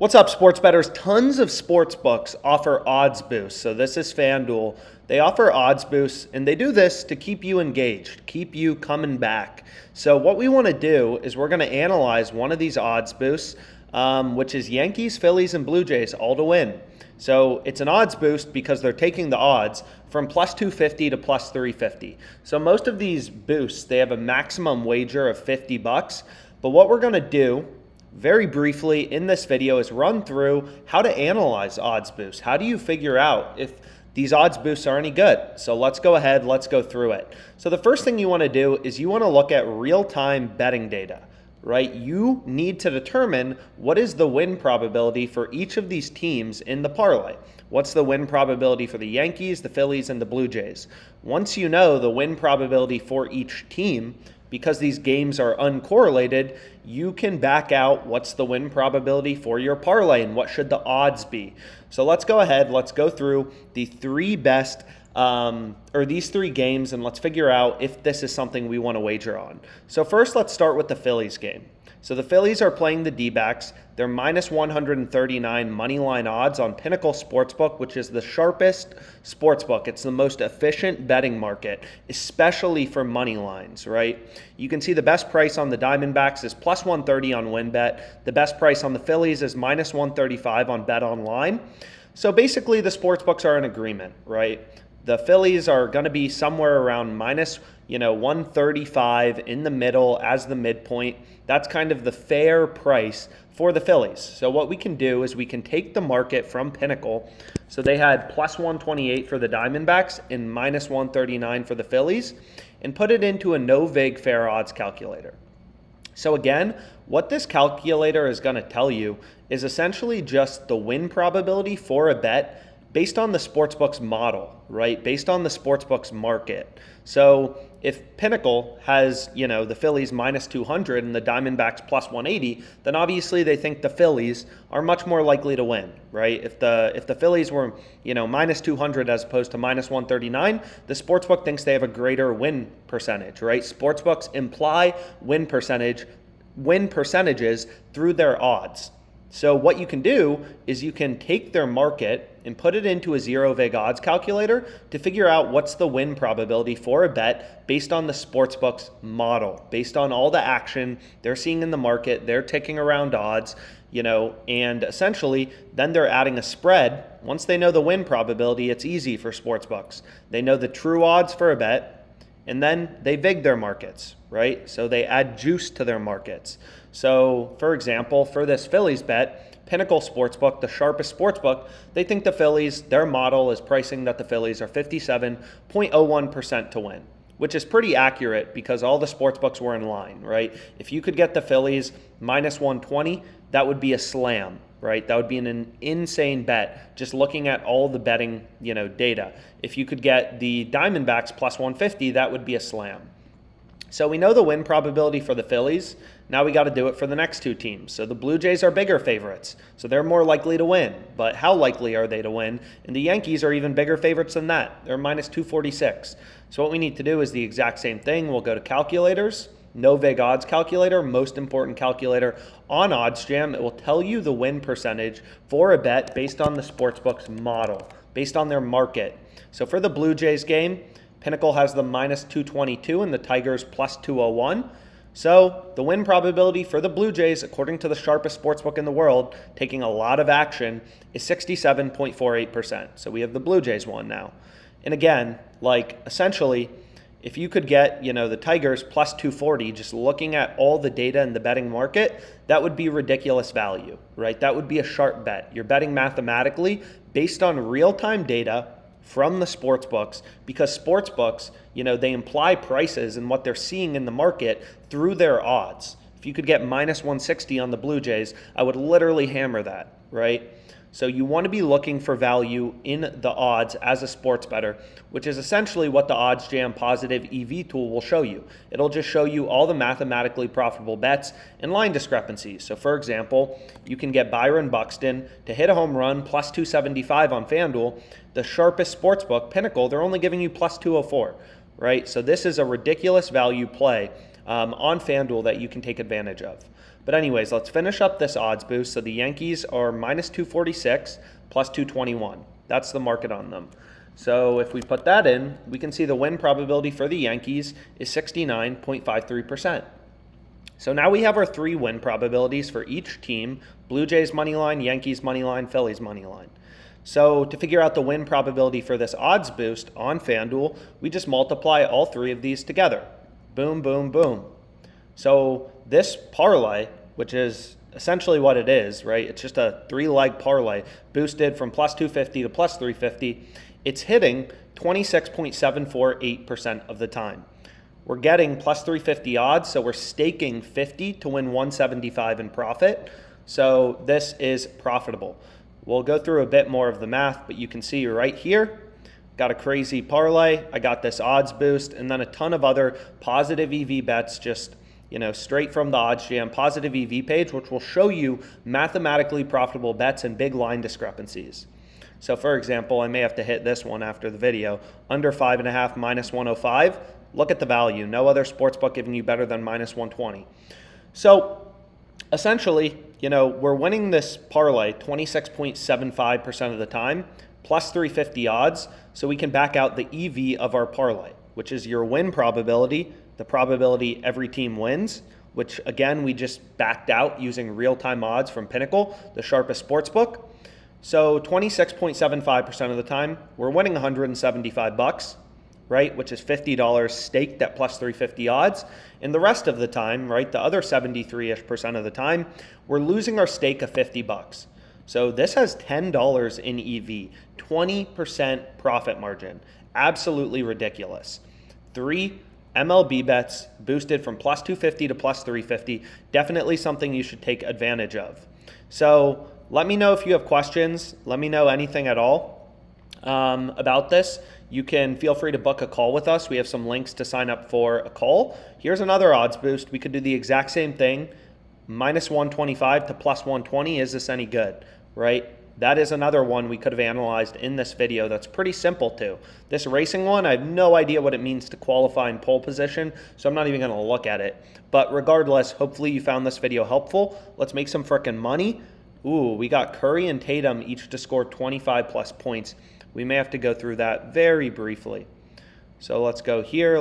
What's up, sports bettors? Tons of sports books offer odds boosts. So this is FanDuel. They offer odds boosts, and they do this to keep you engaged, keep you coming back. So what we want to do is we're going to analyze one of these odds boosts, which is Yankees, Phillies, and Blue Jays all to win. So it's an odds boost because they're taking the odds from plus 250 to plus 350. So most of these boosts, they have a maximum wager of $50. But what we're going to do very briefly in this video is run through how to analyze odds boosts. How do you figure out if these odds boosts are any good? So let's go ahead, let's go through it. So the first thing you want to do is you want to look at real-time betting data, right? You need to determine what is the win probability for each of these teams in the parlay. What's the win probability for the Yankees, the Phillies, and the Blue Jays? Once you know the win probability for each team, because these games are uncorrelated, you can back out what's the win probability for your parlay and what should the odds be. So let's go ahead, let's go through the three best these three games, and let's figure out if this is something we want to wager on. So first, let's start with the Phillies game. So the Phillies are playing the D-backs. They're minus 139 money line odds on Pinnacle Sportsbook, which is the sharpest sportsbook. It's the most efficient betting market, especially for money lines, right? You can see the best price on the Diamondbacks is plus 130 on WynnBET. The best price on the Phillies is minus 135 on BetOnline. So basically, the sportsbooks are in agreement, right? The Phillies are going to be somewhere around minus 135 in the middle as the midpoint. That's kind of the fair price for the Phillies. So what we can do is we can take the market from Pinnacle. So they had plus 128 for the Diamondbacks and minus 139 for the Phillies, and put it into a no-vig fair odds calculator. So again, what this calculator is going to tell you is essentially just the win probability for a bet based on the sportsbook's model, right? Based on the sportsbook's market. So if Pinnacle has, the Phillies minus 200 and the Diamondbacks plus 180, then obviously they think the Phillies are much more likely to win, right? If the Phillies were, minus 200 as opposed to minus 139, the sportsbook thinks they have a greater win percentage, right? Sportsbooks imply win percentages through their odds. So what you can do is you can take their market and put it into a zero-vig odds calculator to figure out what's the win probability for a bet based on the sportsbook's model, based on all the action they're seeing in the market. They're ticking around odds, and essentially then they're adding a spread. Once they know the win probability, it's easy for sportsbooks. They know the true odds for a bet, and then they vig their markets, right? So they add juice to their markets. So, for example, for this Phillies bet, Pinnacle Sportsbook, the sharpest sportsbook, they think the Phillies, their model is pricing that the Phillies are 57.01% to win, which is pretty accurate because all the sportsbooks were in line, right? If you could get the Phillies minus 120, that would be a slam, right? That would be an insane bet, just looking at all the betting, data. If you could get the Diamondbacks plus 150, that would be a slam. So we know the win probability for the Phillies. Now we got to do it for the next two teams. So the Blue Jays are bigger favorites, so they're more likely to win. But how likely are they to win? And the Yankees are even bigger favorites than that. They're minus 246. So what we need to do is the exact same thing. We'll go to calculators, no-vig odds calculator, most important calculator on OddsJam. It will tell you the win percentage for a bet based on the sportsbook's model, based on their market. So for the Blue Jays game, Pinnacle has the minus 222 and the Tigers plus 201. So the win probability for the Blue Jays, according to the sharpest sportsbook in the world, taking a lot of action, is 67.48%. So we have the Blue Jays one now. And again, essentially, if you could get, the Tigers plus 240, just looking at all the data in the betting market, that would be ridiculous value, right? That would be a sharp bet. You're betting mathematically based on real-time data from the sportsbooks, because sportsbooks, they imply prices and what they're seeing in the market through their odds. If you could get minus 160 on the Blue Jays, I would literally hammer that, right? So you want to be looking for value in the odds as a sports bettor, which is essentially what the OddsJam positive EV tool will show you. It'll just show you all the mathematically profitable bets and line discrepancies. So for example, you can get Byron Buxton to hit a home run plus 275 on FanDuel. The sharpest sportsbook, Pinnacle, they're only giving you plus 204, right? So this is a ridiculous value play on FanDuel that you can take advantage of. But anyways, let's finish up this odds boost. So the Yankees are minus 246, plus 221. That's the market on them. So if we put that in, we can see the win probability for the Yankees is 69.53%. So now we have our 3 win probabilities for each team: Blue Jays money line, Yankees money line, Phillies money line. So to figure out the win probability for this odds boost on FanDuel, we just multiply all 3 of these together. Boom, boom, boom. So this parlay, which is essentially what it is, right? It's just a 3-leg parlay boosted from plus 250 to plus 350. It's hitting 26.748% of the time. We're getting plus 350 odds, so we're staking 50 to win 175 in profit. So this is profitable. We'll go through a bit more of the math, but you can see right here, got a crazy parlay. I got this odds boost, and then a ton of other positive EV bets just straight from the OddsJam positive EV page, which will show you mathematically profitable bets and big line discrepancies. So for example, I may have to hit this one after the video. Under 5.5, minus 105. Look at the value. No other sportsbook giving you better than minus 120. So essentially, we're winning this parlay 26.75% of the time, plus 350 odds, so we can back out the EV of our parlay, which is your win probability, the probability every team wins, which again, we just backed out using real-time odds from Pinnacle, the sharpest sportsbook. So 26.75% of the time, we're winning $175, right, which is $50 staked at plus 350 odds. And the rest of the time, right, the other 73-ish% of the time, we're losing our stake of $50. So this has $10 in EV, 20% profit margin. Absolutely ridiculous. 3 MLB bets boosted from plus 250 to plus 350. Definitely something you should take advantage of. So let me know if you have questions. Let me know anything at all about this. You can feel free to book a call with us. We have some links to sign up for a call. Here's another odds boost. We could do the exact same thing, minus 125 to plus 120. Is this any good, right? That is another one we could have analyzed in this video that's pretty simple too. This racing one, I have no idea what it means to qualify in pole position, so I'm not even going to look at it. But regardless, hopefully you found this video helpful. Let's make some frickin' money. Ooh, we got Curry and Tatum each to score 25 plus points. We may have to go through that very briefly. So let's go here,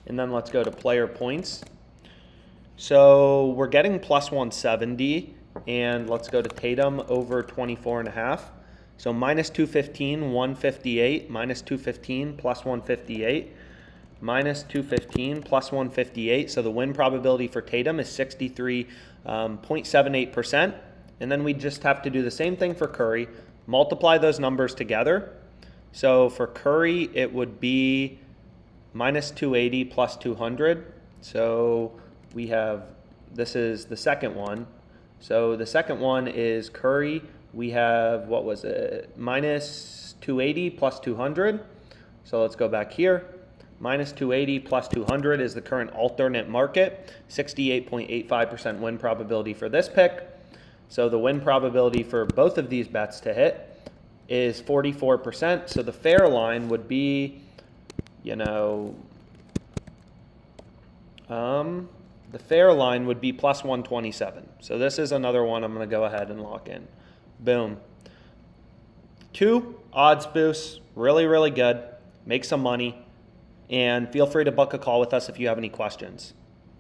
and then let's go to player points. So we're getting plus 170, and let's go to Tatum over 24.5. So minus 215, 158, minus 215, plus 158, minus 215, plus 158. So the win probability for Tatum is 63.78%. And then we just have to do the same thing for Curry. Multiply those numbers together. So for Curry, it would be minus 280 plus 200. So we have, this is the second one. So the second one is Curry. We have, what was it? Minus 280 plus 200. So let's go back here. Minus 280 plus 200 is the current alternate market. 68.85% win probability for this pick. So the win probability for both of these bets to hit is 44%. So the fair line would be, the fair line would be plus 127. So this is another one I'm going to go ahead and lock in. Boom. 2 odds boosts, really, really good. Make some money. And feel free to book a call with us if you have any questions.